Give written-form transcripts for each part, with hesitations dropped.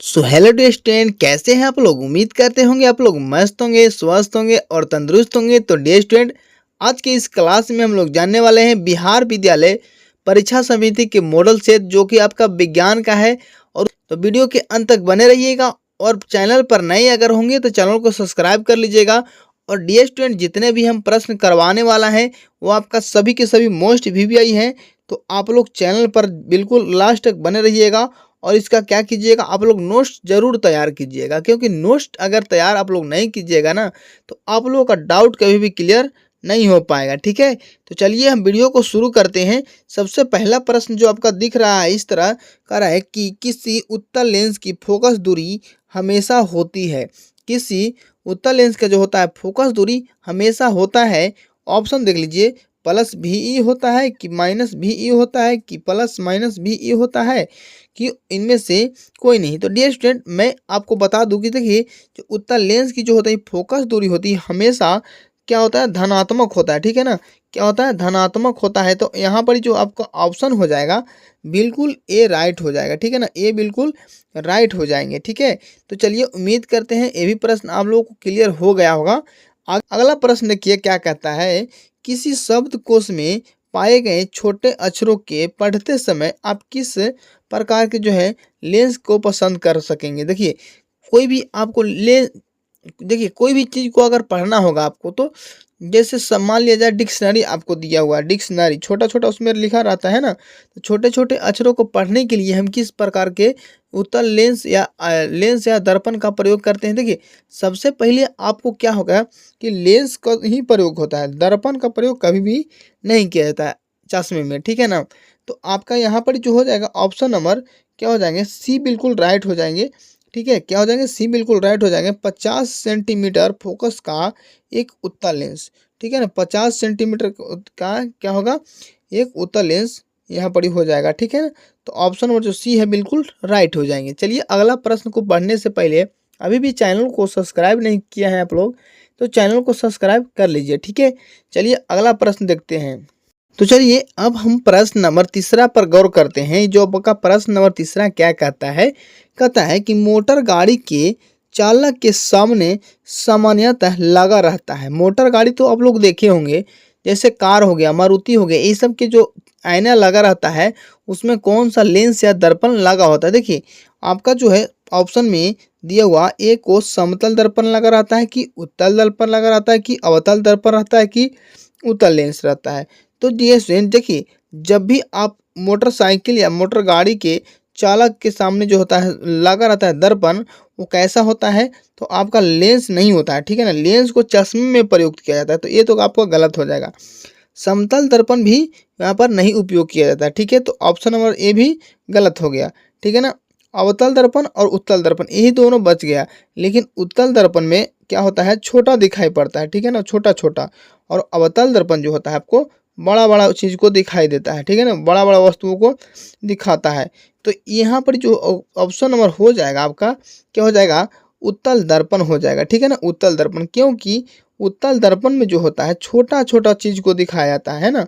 So hello dear student, कैसे हैं आप लोग। उम्मीद करते होंगे आप लोग मस्त होंगे, स्वस्थ होंगे और तंदुरुस्त होंगे। तो डियर स्टूडेंट, आज के इस क्लास में हम लोग जानने वाले हैं बिहार विद्यालय परीक्षा समिति के मॉडल सेट, जो कि आपका विज्ञान का है। और तो वीडियो के अंत तक बने रहिएगा और चैनल पर नए अगर होंगे तो चैनल को सब्सक्राइब कर लीजिएगा। और डियर स्टूडेंट, जितने भी हम प्रश्न करवाने वाला हैं वो आपका सभी के सभी मोस्ट वीवीआई हैं। तो आप लोग चैनल पर बिल्कुल लास्ट तक बने रहिएगा। और इसका क्या कीजिएगा, आप लोग नोट्स जरूर तैयार कीजिएगा, क्योंकि नोट्स अगर तैयार आप लोग नहीं कीजिएगा ना तो आप लोगों का डाउट कभी भी क्लियर नहीं हो पाएगा। ठीक है, तो चलिए हम वीडियो को शुरू करते हैं। सबसे पहला प्रश्न जो आपका दिख रहा है इस तरह कह रहा है कि किसी उत्तल लेंस की फोकस दूरी हमेशा होती है। किसी उत्तल लेंस का जो होता है फोकस दूरी हमेशा होता है। ऑप्शन देख लीजिए, प्लस भी ई होता है कि माइनस भी ई होता है कि प्लस माइनस भी ई होता है कि इनमें से कोई नहीं। तो डियर स्टूडेंट, मैं आपको बता दूं कि देखिए, जो उत्तल लेंस की जो होता है फोकस दूरी होती है हमेशा क्या होता है, धनात्मक होता है। ठीक है ना, क्या होता है, धनात्मक होता है। तो यहाँ पर जो आपका ऑप्शन हो जाएगा बिल्कुल ए राइट हो जाएगा। ठीक है ना, ए बिल्कुल राइट हो जाएंगे। ठीक है, तो चलिए उम्मीद करते हैं ये भी प्रश्न आप लोगों को क्लियर हो गया होगा। अगला प्रश्न देखिए क्या कहता है, किसी शब्दकोश में पाए गए छोटे अक्षरों के पढ़ते समय आप किस प्रकार के जो है लेंस को पसंद कर सकेंगे। देखिए, कोई भी आपको देखिए कोई भी चीज़ को अगर पढ़ना होगा आपको, तो जैसे मान लिया जाए डिक्शनरी आपको दिया हुआ है, डिक्शनरी छोटा छोटा उसमें लिखा रहता है ना। तो छोटे छोटे अक्षरों को पढ़ने के लिए हम किस प्रकार के उत्तल लेंस या दर्पण का प्रयोग करते हैं। देखिए, सबसे पहले आपको क्या होगा कि लेंस का ही प्रयोग होता है, दर्पण का प्रयोग कभी भी नहीं किया जाता है चश्मे में। ठीक है ना, तो आपका यहाँ पर जो हो जाएगा ऑप्शन नंबर क्या हो जाएंगे, सी बिल्कुल राइट हो जाएंगे। ठीक है, क्या हो जाएंगे, सी बिल्कुल राइट हो जाएंगे। 50 सेंटीमीटर फोकस का एक उत्तल लेंस। ठीक है ना, 50 सेंटीमीटर का क्या होगा, एक उत्तल लेंस यहाँ पर ही हो जाएगा। ठीक है ना, तो ऑप्शन नंबर जो सी है बिल्कुल राइट हो जाएंगे। चलिए अगला प्रश्न को पढ़ने से पहले अभी भी चैनल को सब्सक्राइब नहीं किया है आप लोग, तो चैनल को सब्सक्राइब कर लीजिए। ठीक है, चलिए अगला प्रश्न देखते हैं। तो चलिए अब हम प्रश्न नंबर तीसरा पर गौर करते हैं। जो आपका प्रश्न नंबर तीसरा क्या कहता है, कहता है कि मोटर गाड़ी के चालक के सामने सामान्यतः लगा रहता है। मोटर गाड़ी तो आप लोग देखे होंगे, जैसे कार हो गया, मारुति हो गया, ये सब के जो आईना लगा रहता है उसमें कौन सा लेंस या दर्पण लगा होता है। देखिए, आपका जो है ऑप्शन में दिया हुआ ए को समतल दर्पण लगा रहता है कि उत्तल दर्पण लगा रहता है कि अवतल दर्पण रहता है कि उत्तल लेंस रहता है। तो डियर स्टूडेंट देखिए, जब भी आप मोटरसाइकिल या मोटर गाड़ी के चालक के सामने जो होता है लगा रहता है दर्पण, वो कैसा होता है, तो आपका लेंस नहीं होता है। ठीक है ना, लेंस को चश्मे में प्रयुक्त किया जाता है, तो ये तो आपका गलत हो जाएगा। समतल दर्पण भी यहाँ पर नहीं उपयोग किया जाता है। ठीक है, तो ऑप्शन नंबर ए भी गलत हो गया। ठीक है ना, अवतल दर्पण और उत्तल दर्पण यही दोनों बच गया। लेकिन उत्तल दर्पण में क्या होता है, छोटा दिखाई पड़ता है। ठीक है ना, छोटा छोटा। और अवतल दर्पण जो होता है आपको बड़ा बड़ा चीज़ को दिखाई देता है। ठीक है ना, बड़ा बड़ा वस्तुओं को दिखाता है। तो यहाँ पर जो ऑप्शन नंबर हो जाएगा आपका क्या हो जाएगा, उत्तल दर्पण हो जाएगा। ठीक है ना, उत्तल दर्पण, क्योंकि उत्तल दर्पण में जो होता है छोटा छोटा चीज़ को दिखाया जाता है ना।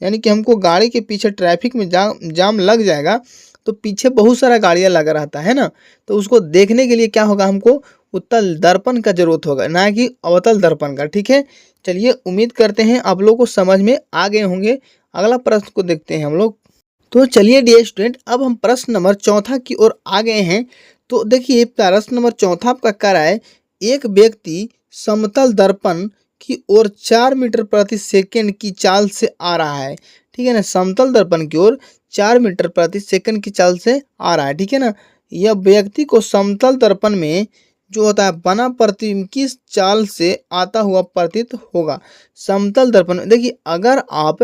यानी कि हमको गाड़ी के पीछे ट्रैफिक में जाम लग जाएगा, तो पीछे बहुत सारा गाड़ियाँ लगा रहता है ना, तो उसको देखने के लिए क्या होगा, हमको उत्तल दर्पण का जरूरत होगा, ना कि अवतल दर्पण का। ठीक है, चलिए उम्मीद करते हैं आप लोगों को समझ में आ गए होंगे। अगला प्रश्न को देखते हैं हम लोग। तो चलिए डियर स्टूडेंट, अब हम प्रश्न नंबर चौथा की ओर आ गए हैं। तो देखिए प्रश्न नंबर चौथा आपका कह रहा है, एक व्यक्ति समतल दर्पण की ओर 4 मीटर प्रति सेकंड की चाल से आ रहा है। ठीक है ना, समतल दर्पण की ओर 4 मीटर प्रति सेकंड की चाल से आ रहा है। ठीक है ना, यह व्यक्ति को समतल दर्पण में जो होता है बना प्रतिबिंब किस चाल से आता हुआ प्रतीत होगा। समतल दर्पण में देखिए, अगर आप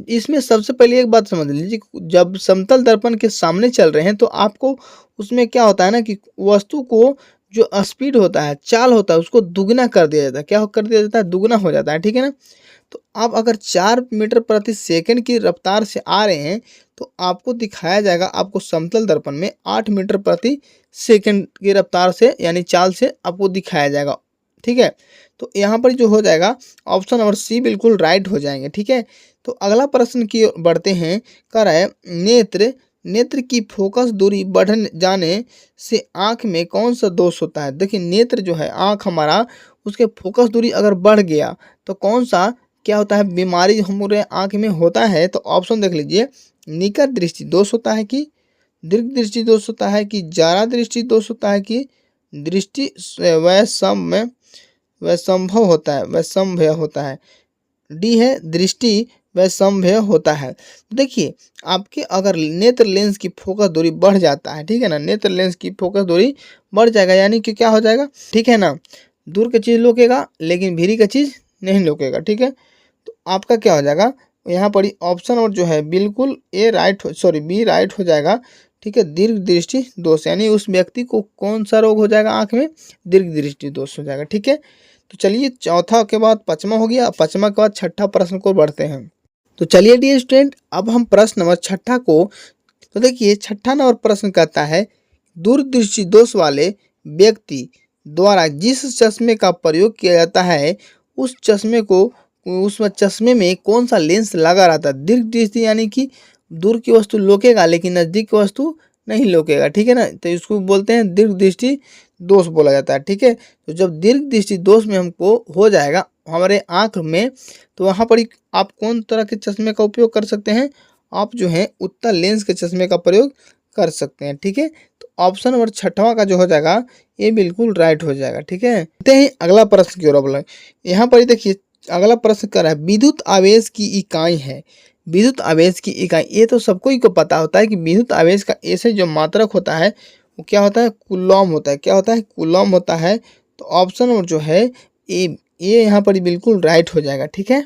इसमें सबसे पहले एक बात समझ लीजिए, जब समतल दर्पण के सामने चल रहे हैं तो आपको उसमें क्या होता है ना कि वस्तु को जो स्पीड होता है, चाल होता है, उसको दुगना कर दिया जाता है। क्या कर दिया जाता है, दुगना हो जाता है। ठीक है ना, तो आप अगर 4 मीटर प्रति सेकंड की रफ्तार से आ रहे हैं तो आपको दिखाया जाएगा, आपको समतल दर्पण में 8 मीटर प्रति सेकंड की रफ्तार से यानी चाल से आपको दिखाया जाएगा। ठीक है, तो यहाँ पर जो हो जाएगा ऑप्शन नंबर सी बिल्कुल राइट हो जाएंगे। ठीक है, तो अगला प्रश्न की ओर बढ़ते हैं। कह रहा है, नेत्र नेत्र की फोकस दूरी बढ़ जाने से आँख में कौन सा दोष होता है? देखिए नेत्र जो है आँख हमारा, उसके फोकस दूरी अगर बढ़ गया तो कौन सा क्या होता है बीमारी हमारे आँख में होता है? तो ऑप्शन देख लीजिए, निकट दृष्टि दोष होता है कि दीर्घ दृष्टि दोष होता है कि जारा दृष्टि दोष होता है कि दृष्टि वैसंभव होता है, वैसंभव होता है। डी है दृष्टि वैसंभव होता है। तो देखिए आपके अगर नेत्र लेंस की फोकस दूरी बढ़ जाता है, ठीक है ना, नेत्र लेंस की फोकस दूरी बढ़ जाएगा, यानी कि क्या हो जाएगा, ठीक है ना, दूर की चीज़ रोकेगा लेकिन भीरी का चीज़ नहीं रोकेगा, ठीक है। तो आपका क्या हो जाएगा यहाँ पर ऑप्शन और जो है बिल्कुल ए राइट सॉरी बी राइट हो जाएगा, ठीक है। दीर्घ दृष्टि दोष यानी उस व्यक्ति को कौन सा रोग हो जाएगा आँख में, दीर्घ दृष्टि दोष हो जाएगा, ठीक है। तो चलिए चौथा के बाद पाँचवा हो गया, पाँचवा के बाद छठा प्रश्न को बढ़ते हैं। तो चलिए डियर स्टूडेंट, अब हम प्रश्न नंबर छठा को, तो देखिए छठा नंबर प्रश्न कहता है दूरदृष्टि दोष वाले व्यक्ति द्वारा जिस चश्मे का प्रयोग किया जाता है उस चश्मे में कौन सा लेंस लगा रहता है? दीर्घ दृष्टि यानी कि दूर की वस्तु लोकेगा लेकिन नज़दीक की वस्तु नहीं लोकेगा, ठीक है ना, तो इसको बोलते हैं दीर्घ दृष्टि दोष बोला जाता है, ठीक है। तो जब दीर्घ दृष्टि दोष में हमको हो जाएगा हमारे आँख में, तो वहाँ पर आप कौन तरह के चश्मे का उपयोग कर सकते हैं? आप जो है उत्तल लेंस के चश्मे का प्रयोग कर सकते हैं, ठीक है। तो ऑप्शन नंबर छठवां का जो हो जाएगा ये बिल्कुल राइट हो जाएगा, ठीक है। देखते हैं अगला प्रश्न की ओर। अब यहाँ पर देखिए अगला प्रश्न कर रहा है विद्युत आवेश की इकाई है। विद्युत आवेश की इकाई, ये तो सबको ही को पता होता है कि विद्युत आवेश का ऐसे जो मात्रक होता है वो क्या होता है, कूलॉम होता है। क्या होता है, कूलॉम होता है। तो ऑप्शन नंबर जो है ये यहाँ पर बिल्कुल राइट हो जाएगा, ठीक है।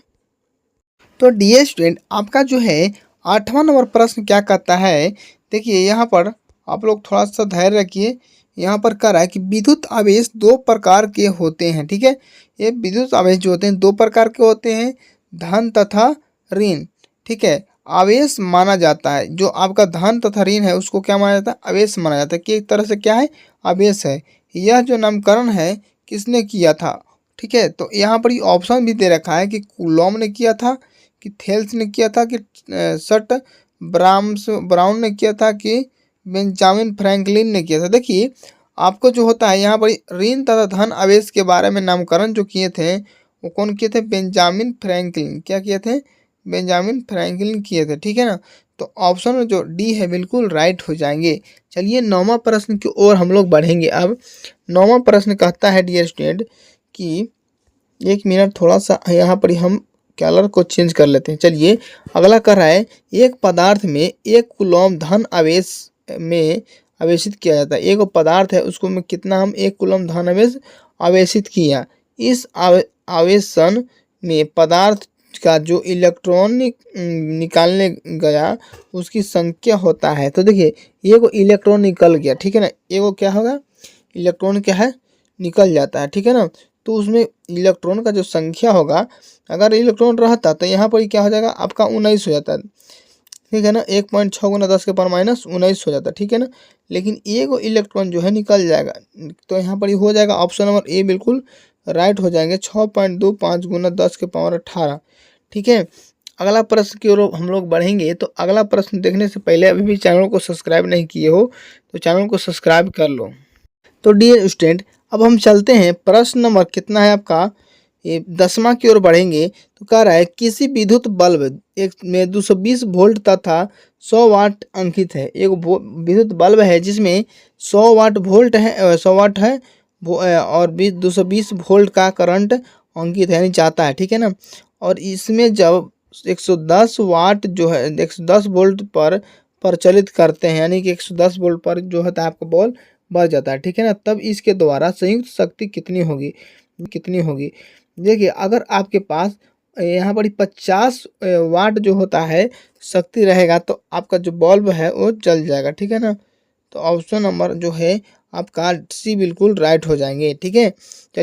तो डियर स्टूडेंट, आपका जो है आठवां नंबर प्रश्न क्या कहता है, देखिए यहाँ पर आप लोग थोड़ा सा धैर्य रखिए। यहाँ पर कह रहा है कि विद्युत आवेश दो प्रकार के होते हैं, ठीक है। ये विद्युत आवेश जो होते हैं दो प्रकार के होते हैं, धन तथा ऋण, ठीक है। आवेश माना जाता है, जो आपका धन तथा ऋण है उसको क्या माना जाता है, आवेश माना जाता है, कि एक तरह से क्या है, आवेश है। यह जो नामकरण है किसने किया था, ठीक है। तो यहाँ पर ये ऑप्शन भी दे रखा है कि कूलॉम ने किया था, कि थेल्स ने किया था, कि सट ब्राउन ने किया था, कि बेंजामिन फ्रैंकलिन ने किया था। देखिए आपको जो होता है यहाँ पर ऋण तथा धन आवेश के बारे में नामकरण जो किए थे वो कौन किए थे, बेंजामिन फ्रैंकलिन। क्या किए थे, बेंजामिन फ्रैंकलिन किए थे, ठीक है ना। तो ऑप्शन जो डी है बिल्कुल राइट हो जाएंगे। चलिए नौवां प्रश्न की ओर हम लोग बढ़ेंगे। अब नौवां प्रश्न कहता है डियर स्टूडेंट कि एक मिनट थोड़ा सा यहाँ पर हम कलर को चेंज कर लेते हैं। चलिए अगला कर रहा है एक पदार्थ में एक कूलॉम धन आवेश में आवेशित किया जाता है। एक पदार्थ है उसको में कितना हम एक कूलॉम धन आवेश आवेशित किया। इस आवेशन में पदार्थ का जो इलेक्ट्रॉन निकालने गया उसकी संख्या होता है। तो देखिए ये को इलेक्ट्रॉन निकल गया, ठीक है ना, ये को क्या होगा, इलेक्ट्रॉन क्या है, निकल जाता है, ठीक है ना। तो उसमें इलेक्ट्रॉन का जो संख्या होगा, अगर इलेक्ट्रॉन रहता तो यहाँ पर क्या हो जाएगा आपका 19 हो जाता है, ठीक है ना। 1.6 गुना 10 के पावर माइनस 19 हो जाता है, ठीक है ना। लेकिन एक इलेक्ट्रॉन जो है निकल जाएगा, तो यहाँ पर हो जाएगा ऑप्शन नंबर ए बिल्कुल राइट हो जाएंगे, 6.25 गुना 10 के पावर 18, ठीक है। अगला प्रश्न की ओर हम लोग बढ़ेंगे। तो अगला प्रश्न देखने से पहले अभी भी चैनल को सब्सक्राइब नहीं किए हो तो चैनल को सब्सक्राइब कर लो। तो डियर स्टूडेंट, अब हम चलते हैं प्रश्न नंबर कितना है आपका, ये 10वां की ओर बढ़ेंगे। तो कह रहा है किसी विद्युत बल्ब एक में 220 वोल्ट तथा 100 वाट अंकित है। एक विद्युत बल्ब है जिसमें 100 वाट वोल्ट है, 100 वाट है और 220 वोल्ट का करंट अंकित है यानी जाता है, ठीक है ना। और इसमें जब 110 वाट जो है 110 वोल्ट पर प्रचलित करते हैं, यानी कि 110 वोल्ट पर जो होता है आपका बॉल बढ़ जाता है, ठीक है ना, तब इसके द्वारा संयुक्त शक्ति कितनी होगी। देखिए अगर आपके पास यहाँ पर 50 वाट जो होता है शक्ति रहेगा तो आपका जो बल्ब है वो जल जाएगा, ठीक है ना। तो ऑप्शन नंबर जो है आपका सी बिल्कुल राइट हो जाएंगे, ठीक है। चलिए